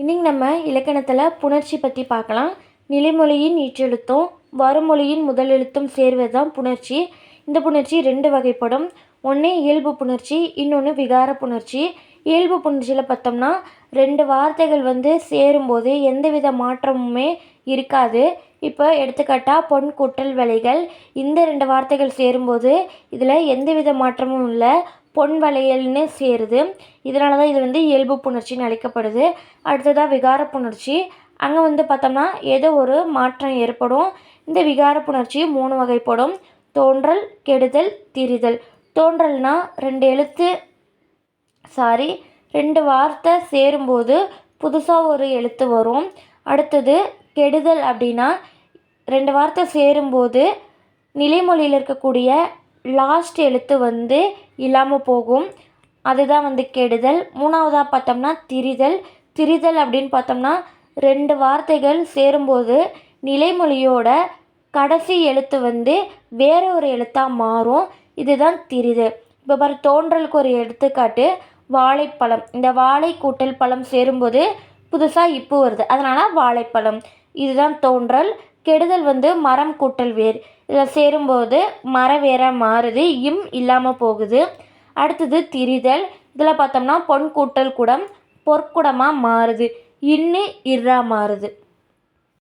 இன்றைக்கி நம்ம இலக்கணத்தில் புணர்ச்சி பற்றி பார்க்கலாம். நிலைமொழியின் ஈற்றெழுத்தும் வருமொழியின் முதல் எழுத்தும் சேர்வது தான் புணர்ச்சி. இந்த புணர்ச்சி 2 வகைப்படும். ஒன்று இயல்பு புணர்ச்சி, இன்னொன்று விகார புணர்ச்சி. இயல்பு புணர்ச்சியில் பார்த்தோம்னா 2 வார்த்தைகள் சேரும்போது எந்தவித மாற்றமுமே இருக்காது. இப்போ எடுத்துக்காட்டாக பொன் கூட்டல் விலைகள், இந்த 2 வார்த்தைகள் சேரும்போது இதில் எந்தவித மாற்றமும் இல்லை, பொன் வளையல்னு சேருது. இதனால தான் இது இயல்பு புணர்ச்சின்னு அழைக்கப்படுது. அடுத்ததாக விகார புணர்ச்சி. அங்கே பார்த்தோம்னா ஏதோ ஒரு மாற்றம் ஏற்படும். இந்த விகார புணர்ச்சி 3 வகைப்படும். தோன்றல், கெடுதல், திரிதல். தோன்றல்னா 2 வார்த்தை சேரும்போது புதுசாக ஒரு எழுத்து வரும். அடுத்தது கெடுதல் அப்படின்னா 2 வார்த்தை சேரும்போது நிலைமொழியில் இருக்கக்கூடிய லாஸ்ட் எழுத்து இல்லாமல் போகும். அதுதான் கெடுதல். 3வதாக பார்த்தோம்னா திரிதல். திரிதல் அப்படின்னு பார்த்தோம்னா 2 வார்த்தைகள் சேரும்போது நிலைமொழியோட கடைசி எழுத்து வேற ஒரு எழுத்தாக மாறும். இதுதான் திரிதல். இப்போ பாரு, தோன்றலுக்கு ஒரு எடுத்துக்காட்டு வாழைப்பழம். இந்த வாழை கூட்டல் பழம் சேரும்போது புதுசாக இப்பு வருது, அதனால் வாழைப்பழம். இதுதான் தோன்றல். கெடுதல் மரம் கூட்டல் வேர். இதில் சேரும்போது மர வேராக மாறுது, இம் இல்லாமல் போகுது. அடுத்தது திரிதல். இதில் பார்த்தோம்னா பொன் கூட்டல் குடம் பொற்குடமாக மாறுது, இன்னு இர்ரா மாறுது.